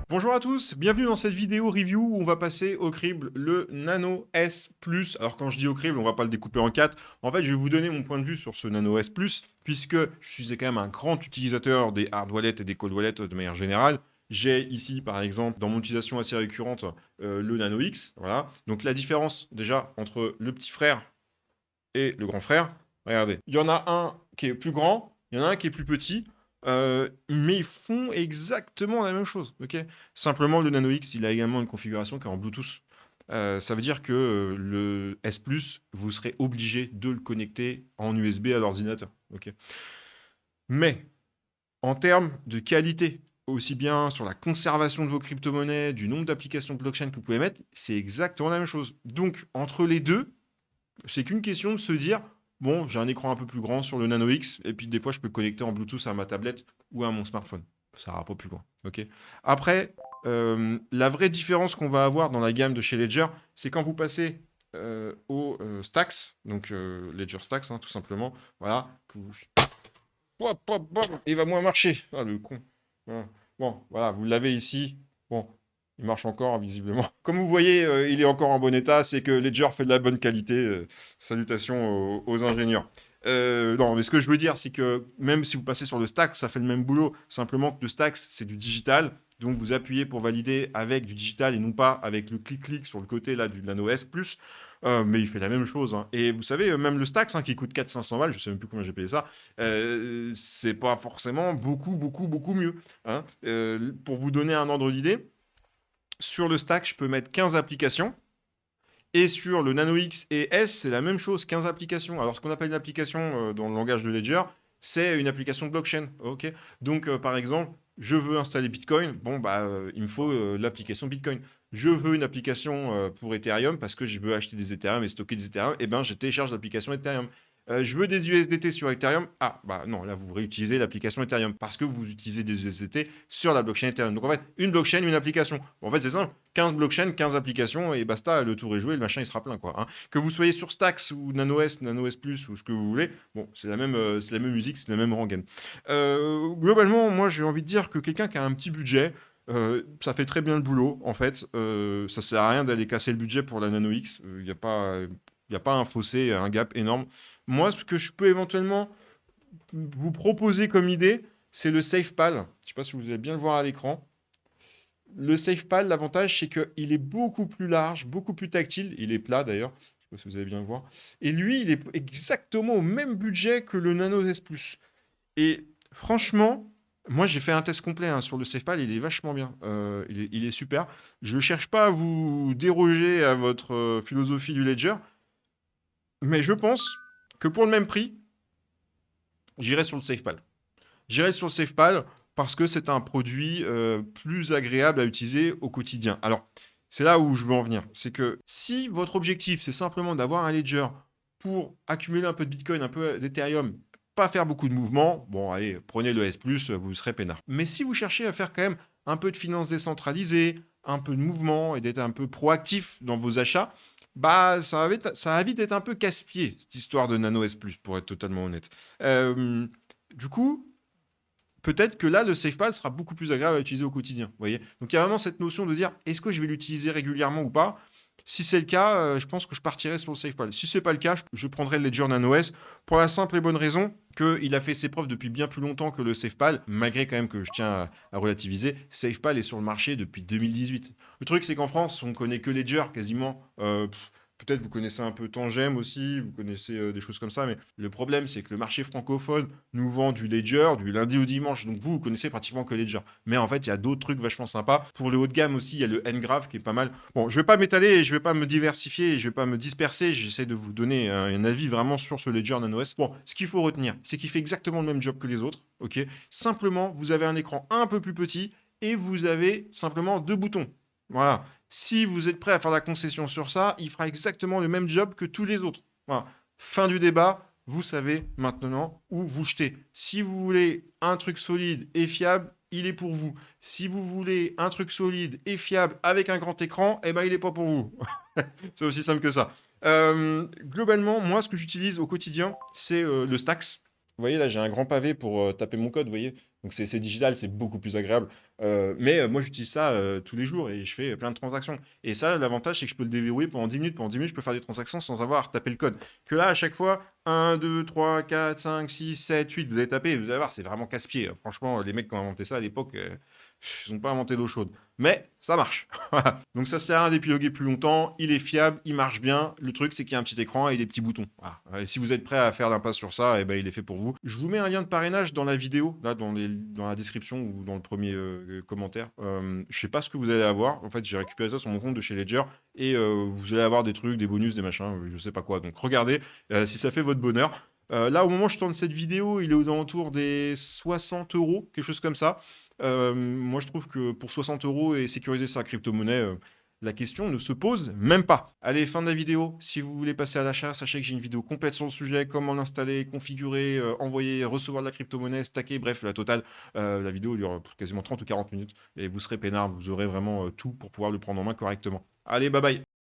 Bonjour à tous, bienvenue dans cette vidéo review où on va passer au crible le Nano S Plus. Alors quand je dis au crible, on va pas le découper en quatre. En fait, je vais vous donner mon point de vue sur ce Nano S Plus, puisque je suis quand même un grand utilisateur des hard wallets et des cold wallets de manière générale. J'ai ici, par exemple, dans mon utilisation assez récurrente, le Nano X. Voilà. Donc la différence déjà entre le petit frère et le grand frère, regardez. Il y en a un qui est plus grand, il y en a un qui est plus petit, mais ils font exactement la même chose. Ok. Simplement, le Nano X, il a également une configuration qui est en Bluetooth. Ça veut dire que le S Plus, vous serez obligé de le connecter en USB à l'ordinateur. Ok. Mais en termes de qualité, aussi bien sur la conservation de vos crypto-monnaies, du nombre d'applications blockchain que vous pouvez mettre, c'est exactement la même chose. Donc, entre les deux, c'est qu'une question de se dire, bon, j'ai un écran un peu plus grand sur le Nano X, et puis des fois, je peux connecter en Bluetooth à ma tablette ou à mon smartphone. Ça ira pas plus loin. Ok. Après, la vraie différence qu'on va avoir dans la gamme de chez Ledger, c'est quand vous passez au Stacks, donc Ledger Stacks, hein, tout simplement. Voilà. Hop, hop, hop, il va moins marcher. Ah, le con. Voilà. Bon, voilà, vous l'avez ici. Bon, il marche encore, visiblement. Comme vous voyez, il est encore en bon état. C'est que Ledger fait de la bonne qualité. Salutations aux ingénieurs. Non, mais ce que je veux dire, c'est que même si vous passez sur le stack, ça fait le même boulot. Simplement que le stack, c'est du digital. Donc, vous appuyez pour valider avec du digital et non pas avec le clic-clic sur le côté là du Nano S Plus. Mais il fait la même chose, hein. Et vous savez, même le Stax, hein, qui coûte 400-500 balles, je sais même plus combien j'ai payé ça, c'est pas forcément beaucoup mieux, hein. Pour vous donner un ordre d'idée, sur le stack, je peux mettre 15 applications. Et sur le Nano X et S, c'est la même chose, 15 applications. Alors, ce qu'on appelle une application dans le langage de Ledger, c'est une application blockchain. Ok. Donc, par exemple, je veux installer Bitcoin. Bon, bah, il me faut l'application Bitcoin. Je veux une application pour Ethereum parce que je veux acheter des Ethereum et stocker des Ethereum. Eh ben, je télécharge l'application Ethereum. Je veux des USDT sur Ethereum. Ah, bah non, là, vous réutilisez l'application Ethereum parce que vous utilisez des USDT sur la blockchain Ethereum. Donc, en fait, une blockchain, une application. Bon, en fait, c'est simple. 15 blockchains, 15 applications, et basta, le tour est joué, le machin, il sera plein, quoi, hein. Que vous soyez sur Stax ou Nano S, Nano S Plus, ou ce que vous voulez, bon, c'est la même musique, c'est la même rengaine. Globalement, moi, j'ai envie de dire que quelqu'un qui a un petit budget, ça fait très bien le boulot, en fait. Ça sert à rien d'aller casser le budget pour la Nano X. Il y a pas un fossé, un gap énorme. Moi, ce que je peux éventuellement vous proposer comme idée, c'est le SafePal. Je ne sais pas si vous allez bien le voir à l'écran. Le SafePal, l'avantage, c'est qu'il est beaucoup plus large, beaucoup plus tactile. Il est plat d'ailleurs. Je ne sais pas si vous allez bien le voir. Et lui, il est exactement au même budget que le Nano S Plus. Et franchement, moi, j'ai fait un test complet hein, sur le SafePal. Il est vachement bien. Il est super. Je ne cherche pas à vous déroger à votre philosophie du Ledger. Mais je pense que pour le même prix, j'irai sur le SafePal. J'irai sur le SafePal parce que c'est un produit plus agréable à utiliser au quotidien. Alors, c'est là où je veux en venir. C'est que si votre objectif, c'est simplement d'avoir un ledger pour accumuler un peu de Bitcoin, un peu d'Ethereum, pas faire beaucoup de mouvements, bon, allez, prenez le S+, vous serez peinard. Mais si vous cherchez à faire quand même un peu de finances décentralisées, un peu de mouvement et d'être un peu proactif dans vos achats, bah, ça va vite être un peu casse-pied, cette histoire de Nano S+, pour être totalement honnête. Du coup, peut-être que là, le SafePal sera beaucoup plus agréable à utiliser au quotidien. Vous voyez. Donc il y a vraiment cette notion de dire est-ce que je vais l'utiliser régulièrement ou pas. Si c'est le cas, je pense que je partirai sur le SafePal. Si c'est pas le cas, je prendrai le Ledger Nano S pour la simple et bonne raison qu'il a fait ses preuves depuis bien plus longtemps que le SafePal, malgré quand même que je tiens à relativiser. SafePal est sur le marché depuis 2018. Le truc, c'est qu'en France, on connaît que Ledger quasiment. Peut-être vous connaissez un peu Tangem aussi, vous connaissez des choses comme ça, mais le problème, c'est que le marché francophone nous vend du Ledger du lundi au dimanche. Donc vous connaissez pratiquement que Ledger. Mais en fait, il y a d'autres trucs vachement sympas. Pour le haut de gamme aussi, il y a le Ngraph qui est pas mal. Bon, je vais pas m'étaler et je vais pas me diversifier et je vais pas me disperser. J'essaie de vous donner un avis vraiment sur ce Ledger Nano S. Bon, ce qu'il faut retenir, c'est qu'il fait exactement le même job que les autres. Ok. Simplement, vous avez un écran un peu plus petit et vous avez simplement deux boutons. Voilà. Si vous êtes prêt à faire la concession sur ça, il fera exactement le même job que tous les autres. Voilà. Fin du débat, vous savez maintenant où vous jeter. Si vous voulez un truc solide et fiable, il est pour vous. Si vous voulez un truc solide et fiable avec un grand écran, eh ben il n'est pas pour vous. C'est aussi simple que ça. Globalement, moi, ce que j'utilise au quotidien, c'est le Stax. Vous voyez, là, j'ai un grand pavé pour taper mon code, vous voyez? Donc c'est digital, c'est beaucoup plus agréable. Mais moi, j'utilise ça tous les jours et je fais plein de transactions. Et ça, l'avantage, c'est que je peux le déverrouiller pendant 10 minutes. Pendant 10 minutes, je peux faire des transactions sans avoir à retaper le code. Que là, à chaque fois, 1, 2, 3, 4, 5, 6, 7, 8, vous allez taper, vous allez voir, c'est vraiment casse-pied, hein. Franchement, les mecs qui ont inventé ça à l'époque, ils n'ont pas inventé d'eau chaude. Mais ça marche. Voilà. Donc ça sert à rien d'épiloguer plus longtemps, il est fiable, il marche bien. Le truc, c'est qu'il y a un petit écran et des petits boutons. Voilà. Et si vous êtes prêt à faire l'impasse sur ça, eh ben, il est fait pour vous. Je vous mets un lien de parrainage dans la vidéo, là, dans la description ou dans le premier commentaire. Je sais pas ce que vous allez avoir. En fait, j'ai récupéré ça sur mon compte de chez Ledger et vous allez avoir des trucs, des bonus, des machins, je sais pas quoi. Donc regardez si ça fait votre bonheur. Là, au moment où je tourne cette vidéo, il est aux alentours des 60 euros, quelque chose comme ça. Moi, je trouve que pour 60 euros et sécuriser sa crypto-monnaie, la question ne se pose même pas. Allez, fin de la vidéo. Si vous voulez passer à l'achat, sachez que j'ai une vidéo complète sur le sujet, comment l'installer, configurer, envoyer, recevoir de la crypto-monnaie, stacker, bref, la totale. La vidéo dure quasiment 30 ou 40 minutes et vous serez peinard, vous aurez vraiment tout pour pouvoir le prendre en main correctement. Allez, bye bye.